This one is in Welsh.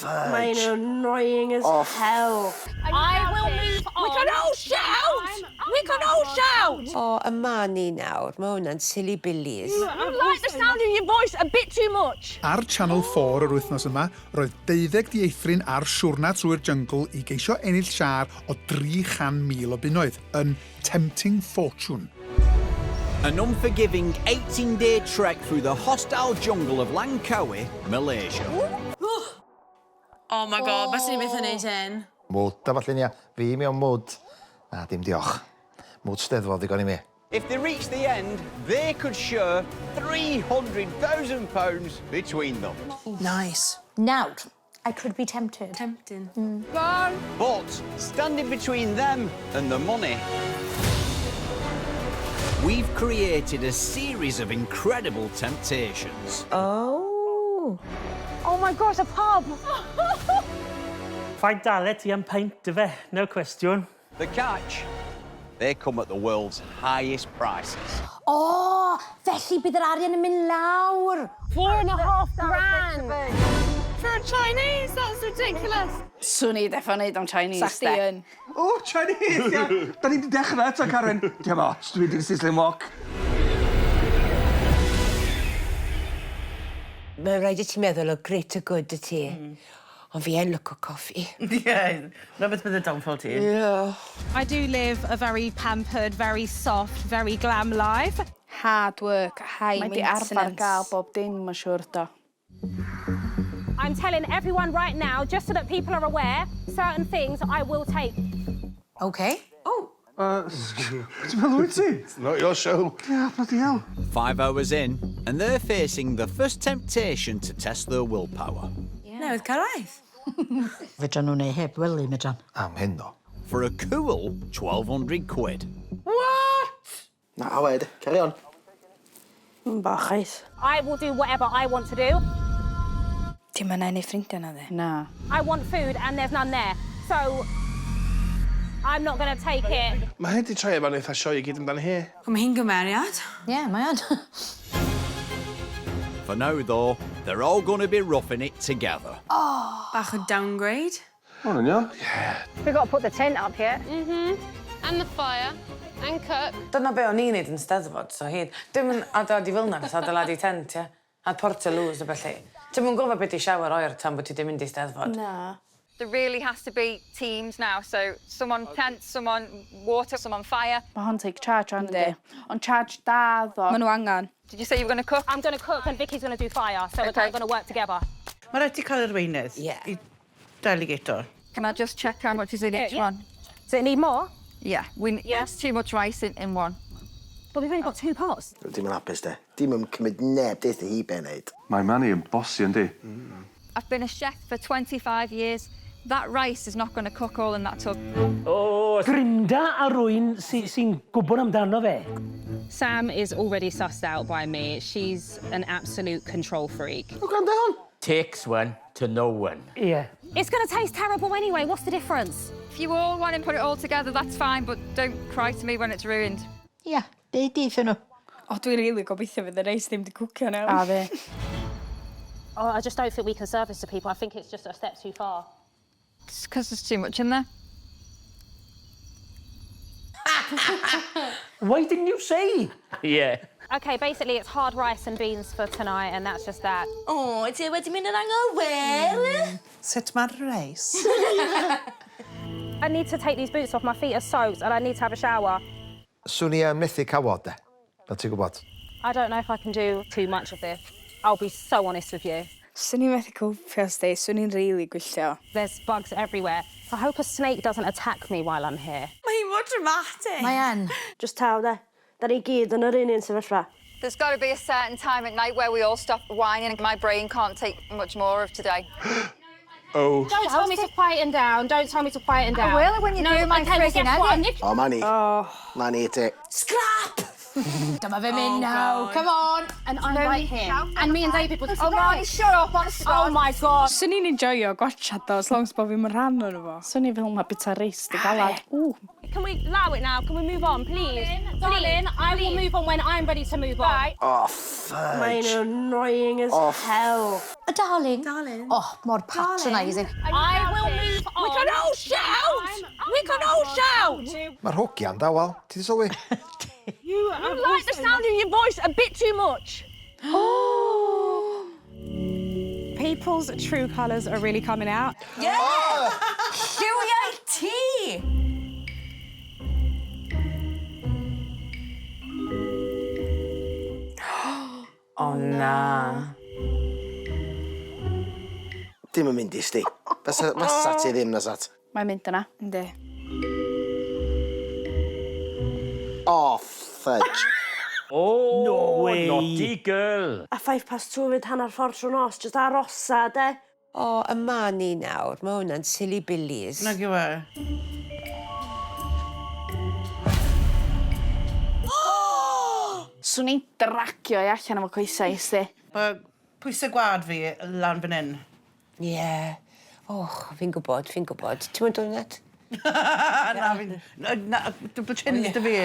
fudge. Mae'n annoying as hell. I will move on. We can all shout! We can all shout! O, Imani nawr, mae hwnna'n silly billies. You like the sound of your voice a bit too much. Ar Channel 4 yr wythnos yma, roedd 12 dieithrin ar siwrna trwy'r jyngl I geisio ennill siar o 300,000 o bunnoedd yn Tempting Fortune. An unforgiving 18-day trek through the hostile jungle of Langkawi, Malaysia. Oh my god, beth sy'n beth yn neud hyn? Mwd, da falle ni a fi mewn mwd. Na, dim diolch. Mwd steddfod digon I mi. If they reach the end, they could share £300,000 between them. Nice. Now, I could be tempted. Tempting. But standing between them and the money, we've created a series of incredible temptations. Oh. Oh my gosh, a pub! Faint dalet I am paint dy fe, no question. The catch? They come at the world's highest prices. Oh, felly bydd yr arian yn mynd lawr. $4.5 grand! For a Chinese, that's ridiculous. Swn I defo neud am Chinese, Sachdi yn. O, Chinese, ia. Da ni wedi dechrau eto, Karen. Diolch os, dwi wedi'r Sisley Mock. Mae rhaid I ti meddwl o greater good y ti. Ond fi yn look o coffi. Yeah, no beth bydd y downfall ti. Yeah. I do live a very pampered, very soft, very glam life. Hard work, high Mae di maintenance. arfer gael bob dim, mae'n siŵr do. I'm telling everyone right now, just so that people are aware, certain things I will take. Okay. Ti'n meddwl wyt ti? It's not your show. Yeah, bloody hell. 5 hours in, and they're facing the first temptation to test their willpower. Newydd cyrraedd. Fedran nhw'n ei heb wely, medran. Am hyn o. For a cool £1,200. Na, a wed, carry on. Bachais. I will do whatever I want to do. Ti'n mynd enni ffrindiau na ddi? Na. I want food and there's none there. So, I'm not going to take it. Mae hyn di troi efo eitha sioe I gyd amdano hi. Mae hi'n gymeriad. Yeah, mae o'n. For now, though, they're all going to be roughing it together. Bach o downgrade. O, yn iawn. We've got to put the tent up here. And the fire, and cook. Dyna be o'n i'n neud yn steddfod, so hyd. Dim yn adeiladu fel na, nes adeiladu tent, ie. A portaloos a felly. Ti'n mwyn gofod beth I shower oer tan bod ti ddim mynd I steddfod. Na. There really has to be teams now, so someone tent, someone water, someone fire. Mae hon take charge o'n di. Ond charge da, ddo. Mae nhw angen. Did you say you were going to cook? I'm going to cook and Vicky's going to do fire, so we're going to work together. Mae rhaid ti cael yr weinydd. Yeah. I delegator. Can I just check how much is in each one? Does it need more? Yeah, that's too much rice in one. But we've only got 2 pots. Dim yn hapus, de. Dim yn cymryd neb deith I hi be wneud. Mae Imani yn bosi, yndi? I've been a chef for 25 years. That rice is not going to cook all in that tub. O, grinda a rwy'n sy'n gwybod amdano fe. Sam is already sussed out by me. She's an absolute control freak. O, gan down. Takes one to know one. Yeah. It's going to taste terrible anyway. What's the difference? If you all want to put it all together, that's fine, but don't cry to me when it's ruined. Ia, deud eitha nhw. O, dwi'n rili gobeithio fydd y reis ddim di cwcio nawr. A fi. Oh, I just don't think we can serve this to people. I think it's just a step too far. It's because there's too much in there. Why didn't you say? Yeah. Okay, basically it's hard rice and beans for tonight, and that's just that. O, ti wedi mynd yn anghywir. Sut mae'r reis? I need to take these boots off. My feet are soaked, and I need to have a shower. Swn I methu cawod, de. Na ti'n gwybod? I don't know if I can do too much of this. I'll be so honest with you. Swn i'n methu cwffio sti, swn i'n rili gwylltio. There's bugs everywhere. I hope a snake doesn't attack me while I'm here. Mae hi mor dramatic. Mae yn. Just taw, de. Da ni gyd yn yr un sefyllfa. There's got to be a certain time at night where we all stop whining and my brain can't take much more of today. Oh. Don't tell me to quieten down. Don't tell me to quieten down. I will when you do my friggin' edit. O, Mani. Mani, ti. Scrap! Dyma fe mynd nawr, come on! And I'm right here. And me and David would... Oh, Mani, shut up on the spot. Oh my God. Swn i'n enjoyo gwachad o, as long as bod fi'n rhan o'n fo. Swn i'n fel ma bita reis di galad. Can we allow it now? Can we move on, please? Darling, I will move on when I'm ready to move on. Oh, fudge. Mae'n annoying as hell. A darling. Darling. Oh, mor patronising. I will move on. We can all shout! We can all shout! Mae'r hogia'n dawel. Ti di sylwi? You like the sound of your voice a bit too much. People's true colours are really coming out. Yeah! Realiti! O na. Dim yn mynd i sti. Fasa ti ddim na sat. Mae'n mynd yna. Yndi. Oh, fudge. Oh, no way. Naughty girl. A 2:05 fyd hanner ffordd trwy nos, jyst arosa, de. O, Imani nawr. Mae hwnna'n silly billies. Nag yw e. Swn i'n dragio i allan efo coesau i sti. Pwysau gwad fi lan fan hyn. Ie. Och, fi'n gwybod, fi'n gwybod. Ti'n mynd o'n net? Na, fi'n... Double chins dy fi.